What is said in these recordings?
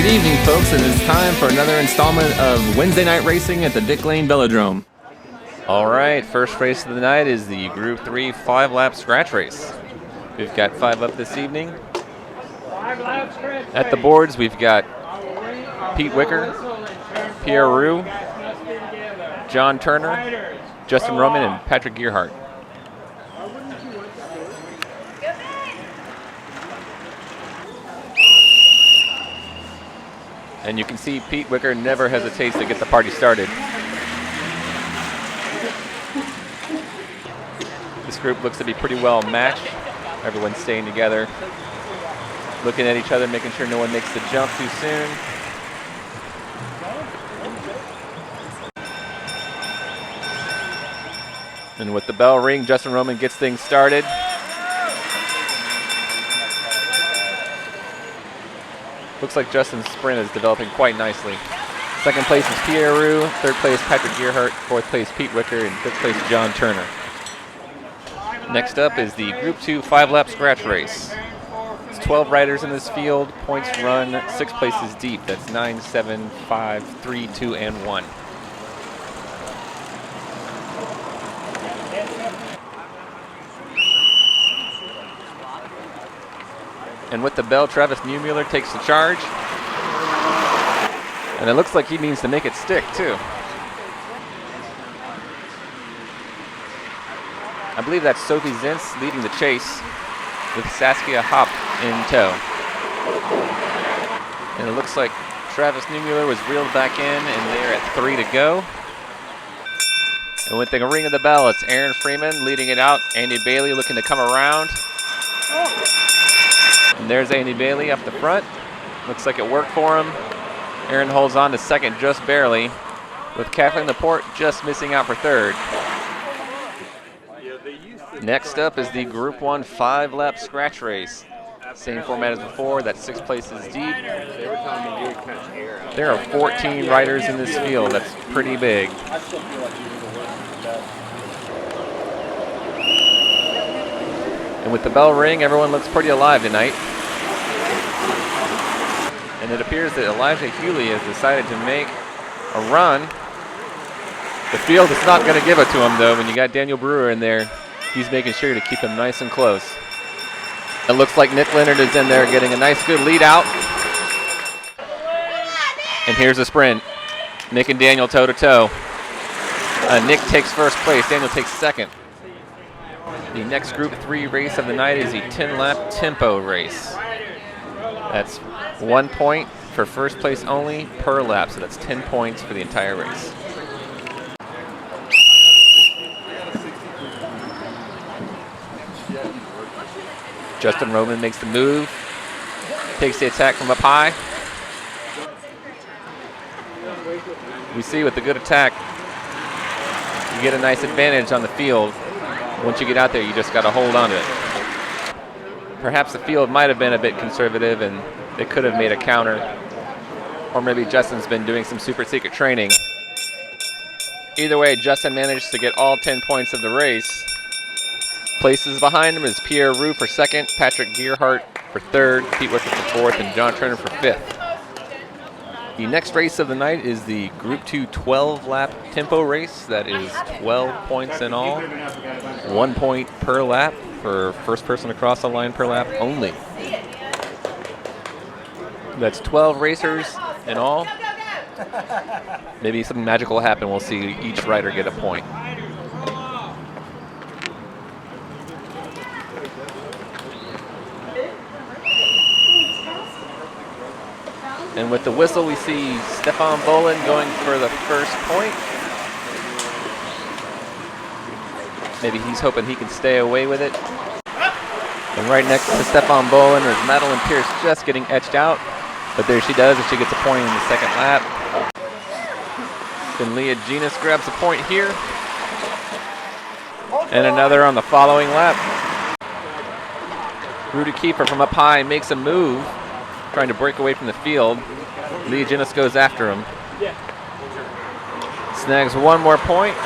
Good evening, folks, and it's time for another installment of Wednesday Night Racing at the Dick Lane Velodrome. All right, first race of the night is the Group 3 5-lap scratch race. We've got 5 up this evening. At the boards, we've got Pete Wicker, Pierre Roux, John Turner, Justin Roman, and Patrick Gearhart. And you can see Pete Wicker never hesitates to get the party started. This group looks to be pretty well matched. Everyone's staying together, looking at each other, making sure no one makes the jump too soon. And with the bell ring, Justin Roman gets things started. Looks like Justin's sprint is developing quite nicely. Second place is Pierre Roux, third place Patrick Gearhart, fourth place Pete Wicker, and fifth place John Turner. Next up is the Group 2 5-lap scratch race. There's 12 riders in this field, points run 6 places deep. That's 9, 7, 5, 3, 2, and 1. And with the bell, Travis Newmuller takes the charge. And it looks like he means to make it stick, too. I believe that's Sophie Zintz leading the chase with Saskia Hopp in tow. And it looks like Travis Newmuller was reeled back in, and they're at 3 to go. And with the ring of the bell, it's Aaron Freeman leading it out. Andy Bailey looking to come around. And there's Andy Bailey up the front. Looks like it worked for him. Aaron holds on to second just barely, with Kathleen Laporte just missing out for third. Next up is the Group 1 5-lap scratch race. Same format as before, that's 6 places deep. There are 14 riders in this field, that's pretty big. And with the bell ring, everyone looks pretty alive tonight. And it appears that Elijah Hewley has decided to make a run. The field is not going to give it to him, though. When you got Daniel Brewer in there, he's making sure to keep him nice and close. It looks like Nick Leonard is in there getting a nice, good lead out. And here's a sprint. Nick and Daniel toe-to-toe. Nick takes first place. Daniel takes second. The next Group 3 race of the night is the 10-lap tempo race. That's 1 point for first place only per lap, so that's 10 points for the entire race. Justin Roman makes the move, takes the attack from up high. We see with the good attack, you get a nice advantage on the field. Once you get out there, you just got to hold on to it. Perhaps the field might have been a bit conservative and they could have made a counter. Or maybe Justin's been doing some super secret training. Either way, Justin managed to get all 10 points of the race. Places behind him is Pierre Roux for second, Patrick Gearhart for third, Pete Wicker for fourth, and John Turner for fifth. The next race of the night is the Group 2 12-lap tempo race. That is 12 points in all. 1 point per lap for first person across the line per lap only. That's 12 racers in all. Maybe something magical will happen. We'll see each rider get a point. And with the whistle, we see Stefan Bolin going for the first point. Maybe he's hoping he can stay away with it. And right next to Stefan Bolin is Madeline Pierce just getting etched out. But there she does, and she gets a point in the second lap. Then Leah Genus grabs a point here. And another on the following lap. Rudy Kiefer from up high makes a move, trying to break away from the field. Leah Genus goes after him. Snags 1 more point.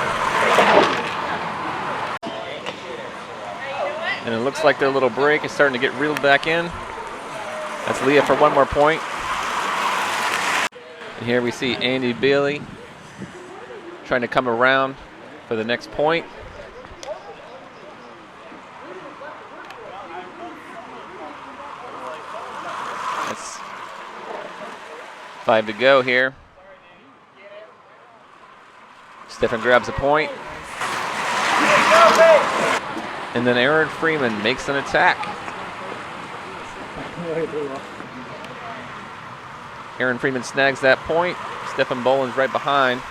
And it looks like their little break is starting to get reeled back in. That's Leah for 1 more point. And here we see Andy Bailey trying to come around for the next point. That's 5 to go here. Stephen grabs a point. And then Aaron Freeman makes an attack. Aaron Freeman snags that point. Stephen Boland's right behind.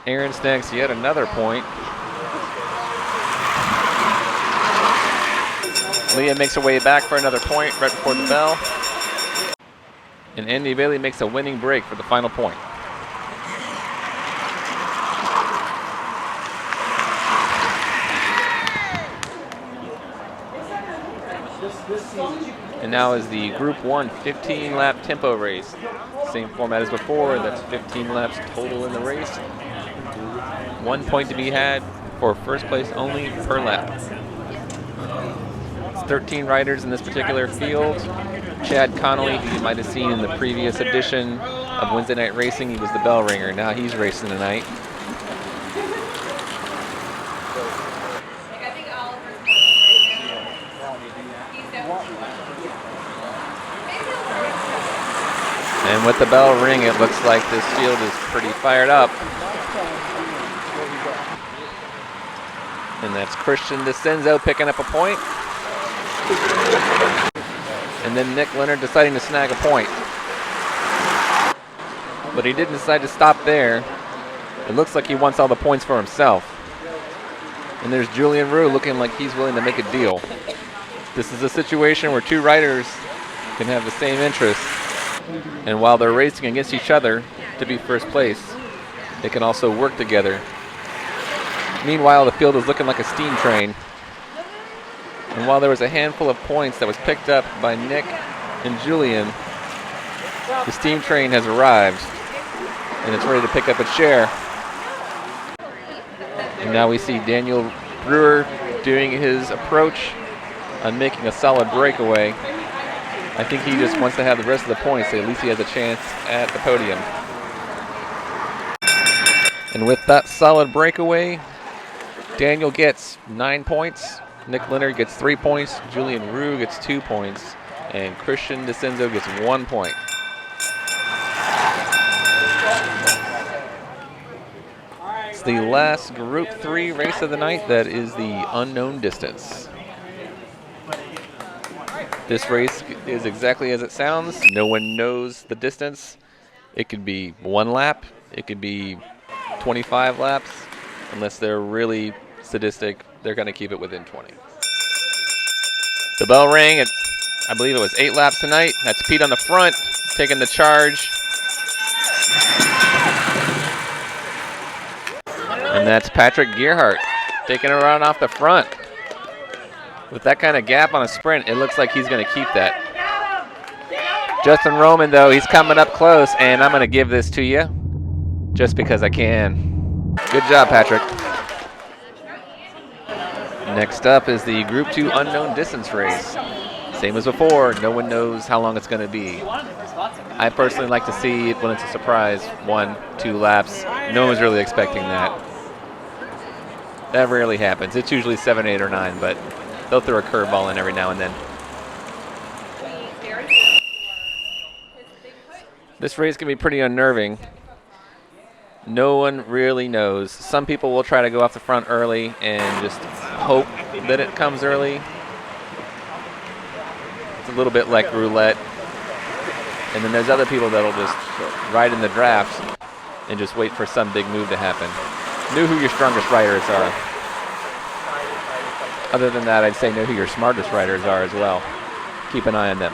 Aaron snags yet another point. Leah makes her way back for another point right before the bell. And Andy Bailey makes a winning break for the final point. And now is the Group 1 15-lap tempo race. Same format as before, that's 15 laps total in the race. 1 point to be had for first place only per lap. It's 13 riders in this particular field. Chad Connolly, who you might have seen in the previous edition of Wednesday Night Racing, he was the bell ringer. Now he's racing tonight. And with the bell ring, it looks like this field is pretty fired up. And that's Christian DeCenzo picking up a point. And then Nick Leonard deciding to snag a point. But he didn't decide to stop there. It looks like he wants all the points for himself. And there's Julian Rue looking like he's willing to make a deal. This is a situation where two riders can have the same interest. And while they're racing against each other to be first place, they can also work together. Meanwhile, the field is looking like a steam train. And while there was a handful of points that was picked up by Nick and Julian, the steam train has arrived and it's ready to pick up its share. And now we see Daniel Brewer doing his approach on making a solid breakaway. I think he just wants to have the rest of the points, so at least he has a chance at the podium. And with that solid breakaway, Daniel gets 9 points, Nick Leonard gets 3 points, Julian Rue gets 2 points, and Christian DeCenzo gets 1 point. It's the last Group 3 race of the night. That is the unknown distance. This race is exactly as it sounds. No one knows the distance. It could be 1 lap. It could be 25 laps. Unless they're really sadistic, they're going to keep it within 20. The bell rang at, I believe it was 8 laps tonight. That's Pete on the front, taking the charge. And that's Patrick Gearhart taking a run off the front. With that kind of gap on a sprint, it looks like he's going to keep that. Justin Roman, though, he's coming up close, and I'm going to give this to you just because I can. Good job, Patrick. Next up is the Group 2 unknown distance race. Same as before, no one knows how long it's going to be. I personally like to see it when it's a surprise, 1, 2 laps. No one's really expecting that. That rarely happens. It's usually 7, 8, or 9, but they'll throw a curveball in every now and then. This race can be pretty unnerving. No one really knows. Some people will try to go off the front early and just hope that it comes early. It's a little bit like roulette. And then there's other people that'll just ride in the draft and just wait for some big move to happen. Know who your strongest riders are. Other than that, I'd say know who your smartest riders are as well. Keep an eye on them.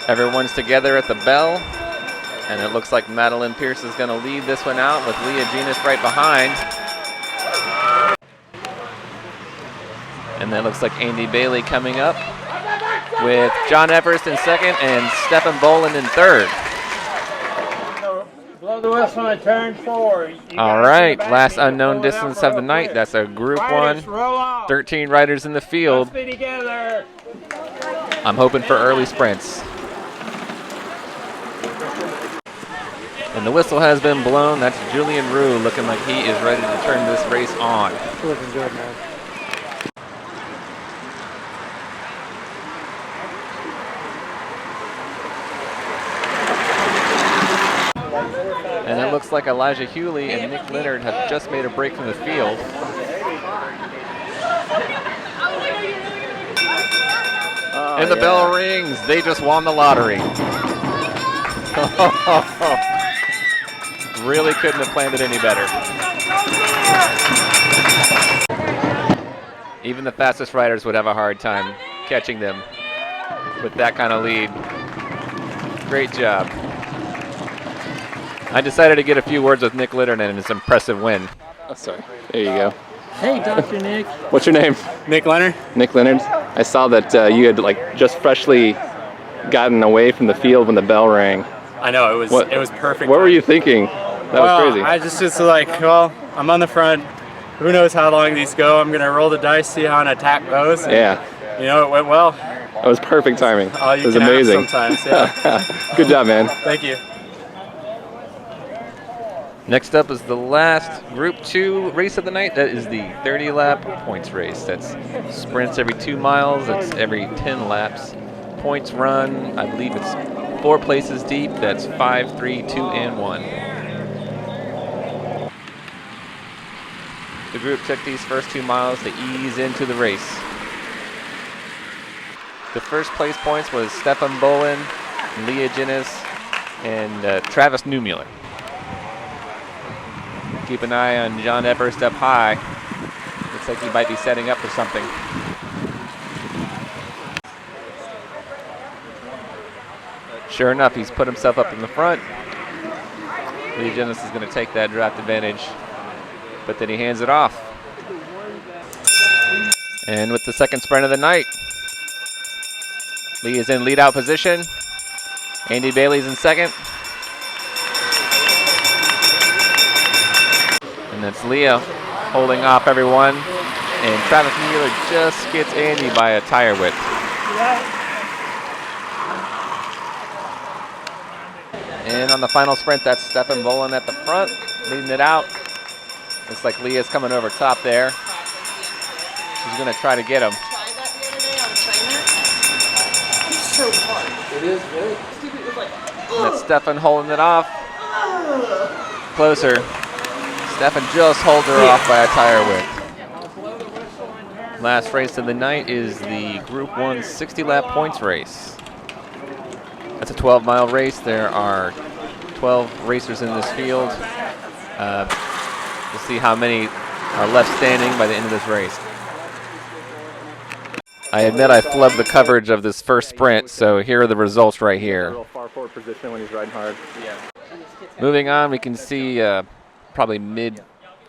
Everyone's together at the bell, and it looks like Madeline Pierce is going to lead this one out with Leah Genus right behind. And that looks like Andy Bailey coming up with John Everest in second and Stephen Boland in third. the whistle on turn 4. All right, last unknown distance of the night. That's a Group 1. 13 riders in the field. I'm hoping for early sprints. And the whistle has been blown. That's Julian Rue looking like he is ready to turn this race on. Looking good, man. And it looks like Elijah Hewley and Nick Leonard have just made a break from the field. And the bell rings. They just won the lottery. Really couldn't have planned it any better. Even the fastest riders would have a hard time catching them with that kind of lead. Great job. I decided to get a few words with Nick Leonard and his impressive win. Oh, sorry. There you go. Hey, Dr. Nick. What's your name? Nick Leonard. Nick Leonard. I saw that you had just freshly gotten away from the field when the bell rang. I know, it was perfect. What were you thinking? That was crazy. I just like, well, I'm on the front. Who knows how long these go? I'm gonna roll the dice, see how an attack goes. Yeah. You know, it went well. That was perfect timing. Oh, you it was can amazing. sometimes. Yeah. Good job, man. Thank you. Next up is the last Group 2 race of the night. That is the 30-lap points race. That's sprints every 2 miles. That's every 10 laps. Points run, I believe it's 4 places deep. That's 5, 3, 2, and 1. The group took these first 2 miles to ease into the race. The first place points was Stefan Bolin, Leah Ginnis, and Travis Newmuller. Keep an eye on John Everest up high. Looks like he might be setting up for something. Sure enough, he's put himself up in the front. Leah Ginnis is going to take that draft advantage, but then he hands it off. And with the second sprint of the night, Lee is in lead out position. Andy Bailey's in second. And that's Leah holding off everyone. And Travis Mueller just gets Andy by a tire width. And on the final sprint, that's Stefan Bolin at the front, leading it out. Looks like Leah's coming over top there. She's going to try to get him. And that's Stefan holding it off. Closer. Stefan just holds her off by a tire width. Last race of the night is the Group 1 60-lap points race. That's a 12-mile race. There are 12 racers in this field. We'll see how many are left standing by the end of this race. I admit I flubbed the coverage of this first sprint, so here are the results right here. A little far forward position when he's riding hard. Moving on, we can see probably mid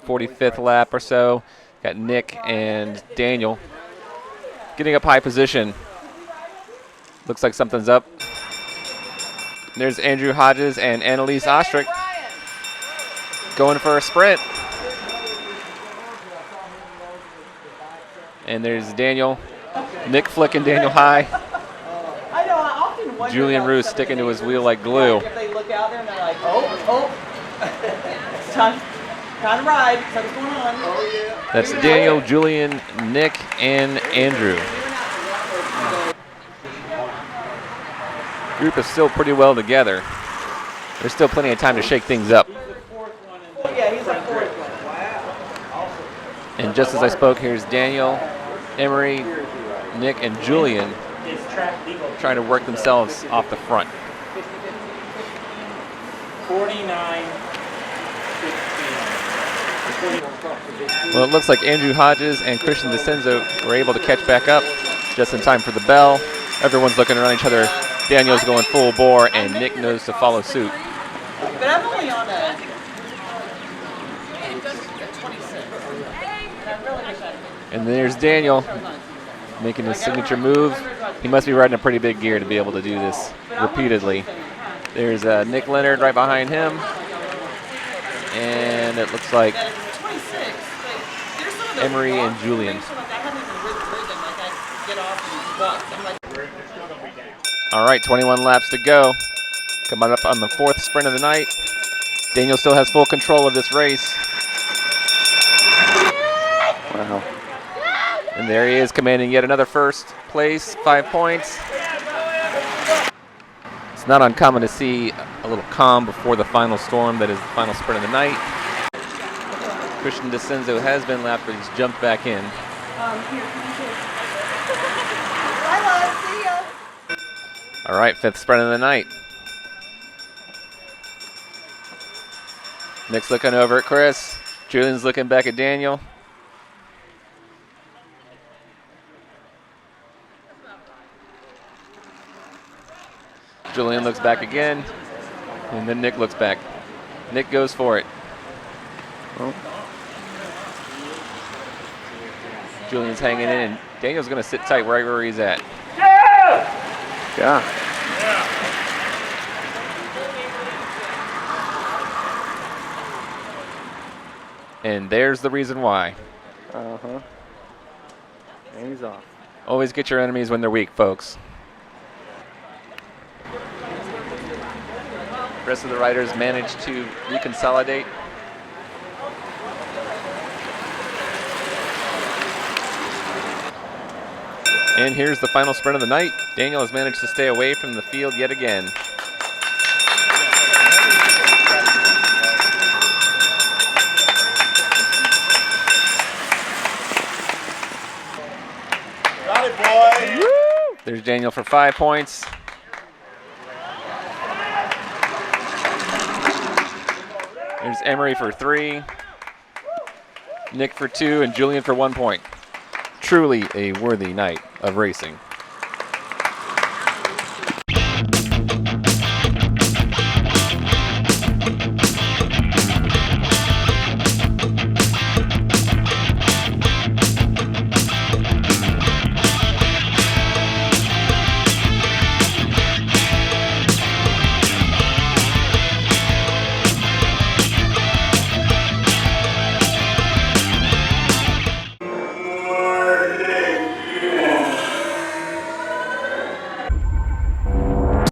45th lap or so. Got Nick and Daniel getting up high position. Looks like something's up. There's Andrew Hodges and Annalise Ostrick going for a sprint. And there's Daniel. Nick flicking Daniel high. Julian Roos sticking to his wheel like glue. They look out there and they're like, oh, it's time to ride. What's going on? Oh, yeah. That's Daniel, Julian, Nick, and Andrew. Group is still pretty well together. There's still plenty of time to shake things up. Yeah, he's like fourth one. And just as I spoke, here's Daniel, Emery, Nick, and Julian trying to work themselves off the front. 49-15. Well, it looks like Andrew Hodges and Christian DeCenzo were able to catch back up just in time for the bell. Everyone's looking around each other. Daniel's going full bore, and Nick knows to follow suit. But I'm only on a 26. And there's Daniel making his signature move. He must be riding a pretty big gear to be able to do this repeatedly. There's Nick Leonard right behind him. then it looks like That it's 26. Like, there's some of those Emery and walk Julian. things, so, like, I haven't even ridden. Like, I get off and walk. I'm like, All right, 21 laps to go. Coming up on the 4th sprint of the night. Daniel still has full control of this race. Wow. And there he is, commanding yet another first place, 5 points. It's not uncommon to see a little calm before the final storm that is the final sprint of the night. Christian DeCenzo has been lapped, but he's jumped back in. bye, love. See ya. All right, 5th sprint of the night. Nick's looking over at Chris. Julian's looking back at Daniel. Julian looks back again, and then Nick looks back. Nick goes for it. Oh. Julian's hanging in, and Daniel's going to sit tight right where he's at. Yeah. And there's the reason why. Uh-huh. And he's off. Always get your enemies when they're weak, folks. The rest of the riders managed to reconsolidate. And here's the final sprint of the night. Daniel has managed to stay away from the field yet again. Got it, boy. Woo! There's Daniel for 5 points. There's Emery for 3, Nick for 2, and Julian for 1 point. Truly a worthy night of racing.